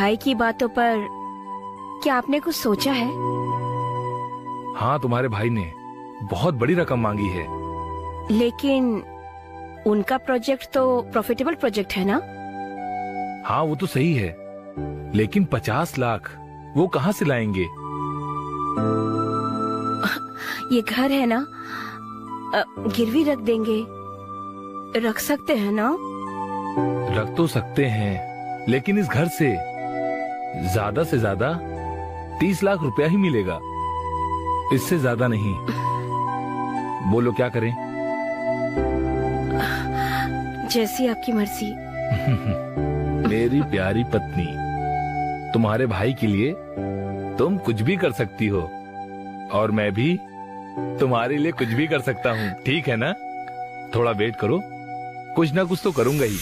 भाई की बातों पर क्या आपने कुछ सोचा है? हाँ, तुम्हारे भाई ने बहुत बड़ी रकम मांगी है। लेकिन उनका प्रोजेक्ट तो प्रॉफिटेबल प्रोजेक्ट है ना? हाँ, वो तो सही है, लेकिन 50 लाख वो कहाँ से लाएंगे? ये घर है ना, गिरवी रख देंगे, रख सकते हैं ना? रख तो सकते हैं, लेकिन इस घर से ज्यादा 30 लाख रुपया ही मिलेगा, इससे ज्यादा नहीं। बोलो क्या करें? जैसी आपकी मर्जी। मेरी प्यारी पत्नी, तुम्हारे भाई के लिए तुम कुछ भी कर सकती हो, और मैं भी तुम्हारे लिए कुछ भी कर सकता हूँ, ठीक है ना? थोड़ा वेट करो, कुछ ना कुछ तो करूंगा ही।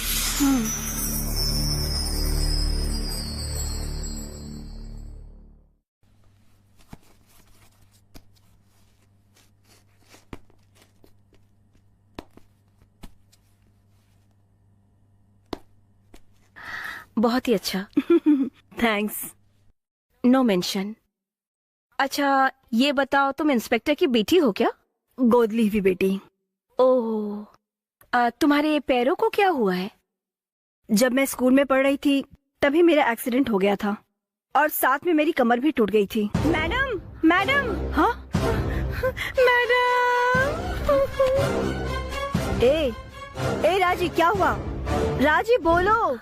बहुत ही अच्छा। थैंक्स। No mention. अच्छा, ये बताओ, तुम इंस्पेक्टर की बेटी हो क्या? गोद ली हुई बेटी। ओह, तुम्हारे पैरों को क्या हुआ है? जब मैं स्कूल में पढ़ रही थी तभी मेरा एक्सीडेंट हो गया था, और साथ में मेरी कमर भी टूट गई थी। Madam, madam. हाँ मैडम। ए राजी, क्या हुआ? राजी बोलो।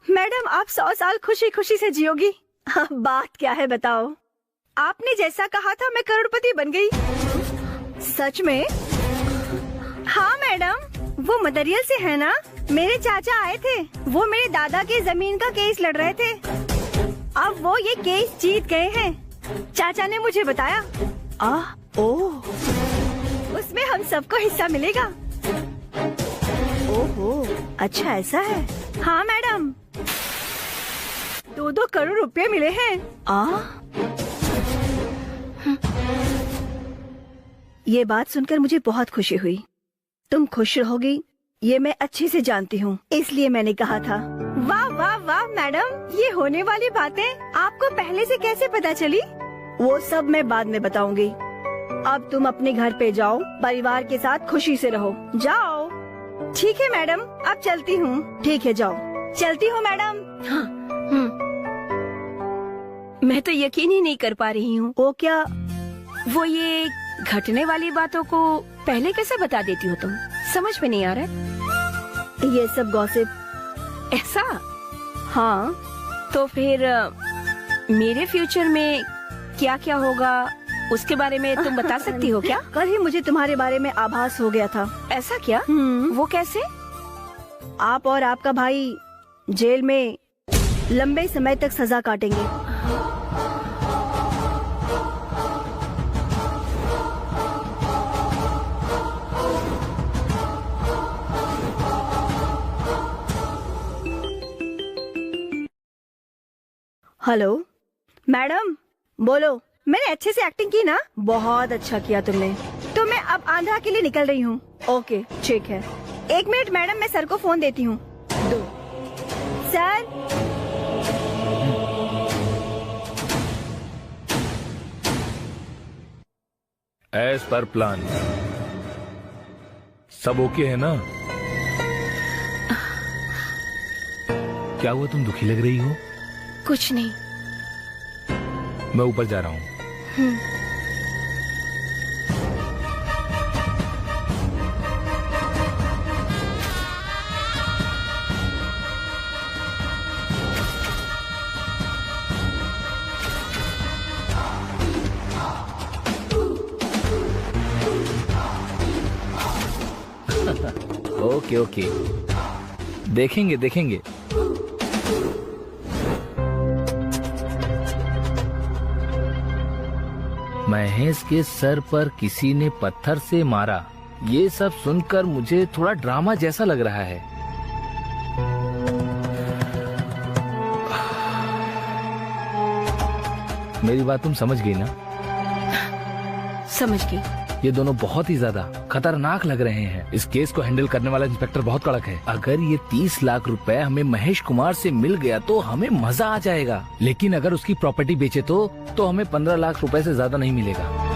मैडम, आप 100 साल खुशी खुशी से जियोगी। बात क्या है बताओ? आपने जैसा कहा था मैं करोड़पति बन गई। सच में? हाँ मैडम, वो मदरियल से है ना, मेरे चाचा आए थे, वो मेरे दादा के जमीन का केस लड़ रहे थे। अब वो ये केस जीत गए हैं, चाचा ने मुझे बताया। ओह, उसमें हम सबको हिस्सा मिलेगा। ओहो, अच्छा ऐसा है। हाँ मैडम, 2-2 करोड़ रुपए मिले हैं। ये बात सुनकर मुझे बहुत खुशी हुई। तुम खुश रहोगी ये मैं अच्छे से जानती हूँ, इसलिए मैंने कहा था। वाह वाह वाह मैडम, ये होने वाली बातें आपको पहले से कैसे पता चली? वो सब मैं बाद में बताऊंगी। अब तुम अपने घर पे जाओ, परिवार के साथ खुशी से रहो। जाओ। ठीक है मैडम, अब चलती हूँ। ठीक है, जाओ। चलती हूँ मैडम। हाँ, मैं तो यकीन ही नहीं कर पा रही हूँ। वो क्या? वो ये घटने वाली बातों को पहले कैसे बता देती हो तुम? समझ में नहीं आ रहा है। ये सब गॉसिप। ऐसा? हाँ। तो फिर मेरे फ्यूचर में क्या क्या होगा उसके बारे में तुम बता सकती हो क्या? कल ही मुझे तुम्हारे बारे में आभास हो गया था। ऐसा क्या? वो कैसे? आप और आपका भाई जेल में लंबे समय तक सजा काटेंगे। हेलो मैडम, बोलो। मैंने अच्छे से एक्टिंग की ना? बहुत अच्छा किया तुमने। तो मैं अब आंध्रा के लिए निकल रही हूँ। ओके, ठीक है। 1 मिनट मैडम, मैं सर को फोन देती हूँ। 2 सर। एज पर प्लान सब ओके है ना? क्या हुआ, तुम दुखी लग रही हो? कुछ नहीं। मैं ऊपर जा रहा हूँ। ओके ओके, देखेंगे देखेंगे। महेश के सर पर किसी ने पत्थर से मारा, ये सब सुनकर मुझे थोड़ा ड्रामा जैसा लग रहा है। मेरी बात तुम समझ गई ना? समझ गई। ये दोनों बहुत ही ज्यादा खतरनाक लग रहे हैं। इस केस को हैंडल करने वाला इंस्पेक्टर बहुत कड़क है। अगर ये 30 लाख रुपए हमें महेश कुमार से मिल गया तो हमें मजा आ जाएगा, लेकिन अगर उसकी प्रॉपर्टी बेचे तो हमें 15 लाख रुपए से ज्यादा नहीं मिलेगा।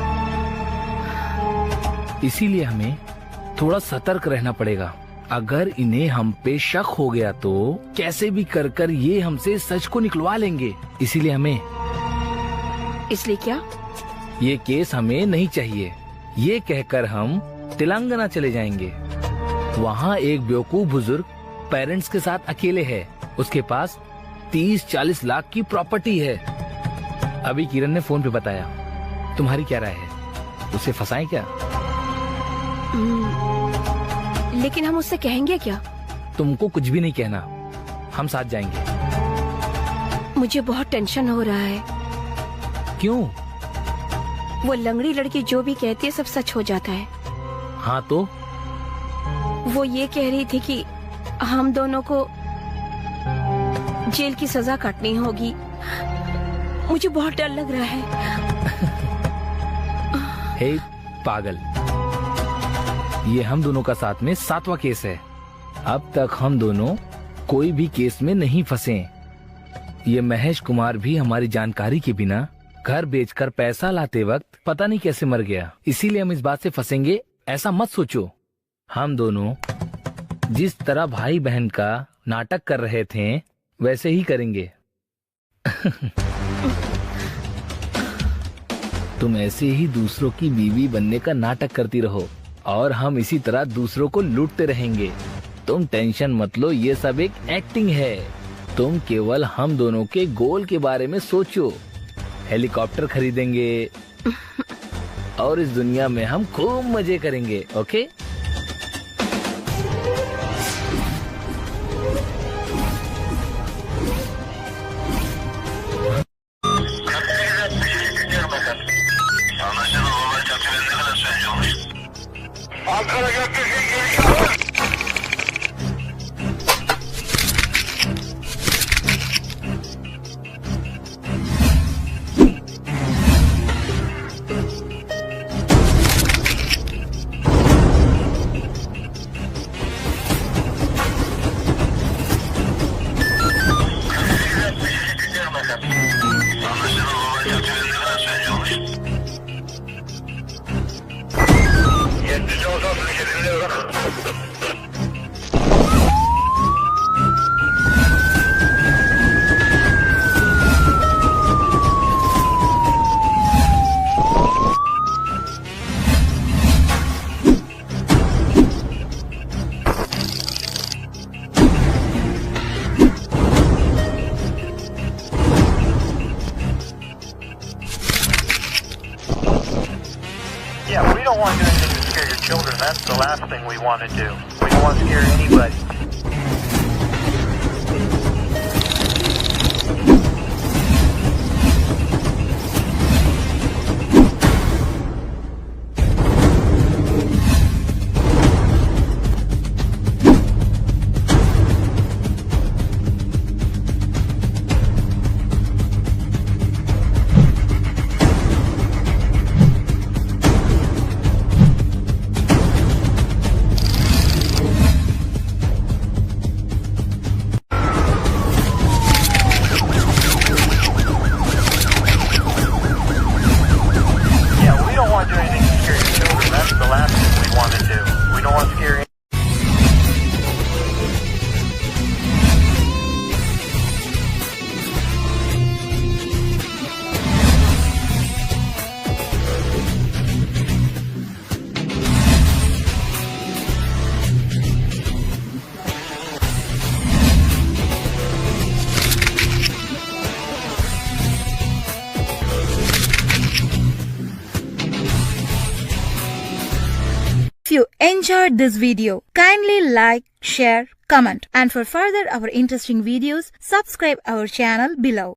इसीलिए हमें थोड़ा सतर्क रहना पड़ेगा। अगर इन्हें हम पे शक हो गया तो कैसे भी कर ये हमसे सच को निकलवा लेंगे। इसीलिए हमें इसलिए क्या? ये केस हमें नहीं चाहिए, ये कहकर हम तेलंगाना चले जाएंगे। वहाँ एक बेवकूफ बुजुर्ग पेरेंट्स के साथ अकेले है। उसके पास 30-40 लाख की प्रॉपर्टी है। अभी किरण ने फोन पे बताया। तुम्हारी क्या राय है, उसे फंसाएं क्या? लेकिन हम उससे कहेंगे क्या? तुमको कुछ भी नहीं कहना, हम साथ जाएंगे। मुझे बहुत टेंशन हो रहा है। क्यों? वो लंगड़ी लड़की जो भी कहती है सब सच हो जाता है। हाँ तो? वो ये कह रही थी कि हम दोनों को जेल की सजा काटनी होगी। मुझे बहुत डर लग रहा है। हे पागल, ये हम दोनों का साथ में 7वां केस है। अब तक हम दोनों कोई भी केस में नहीं फंसे। ये महेश कुमार भी हमारी जानकारी के बिना घर बेचकर पैसा लाते वक्त पता नहीं कैसे मर गया। इसीलिए हम इस बात से फंसेंगे ऐसा मत सोचो। हम दोनों जिस तरह भाई बहन का नाटक कर रहे थे वैसे ही करेंगे। तुम ऐसे ही दूसरों की बीवी बनने का नाटक करती रहो और हम इसी तरह दूसरों को लूटते रहेंगे। तुम टेंशन मत लो, ये सब एक एक्टिंग है। तुम केवल हम दोनों के गोल के बारे में सोचो। हेलीकॉप्टर खरीदेंगे और इस दुनिया में हम खूब मजे करेंगे। Okay? Yeah, we don't want to do anything to scare your children. That's the last thing we want to do. We don't want to scare anybody. If you enjoyed this video, kindly like, share, comment, and for further our interesting videos, subscribe our channel below.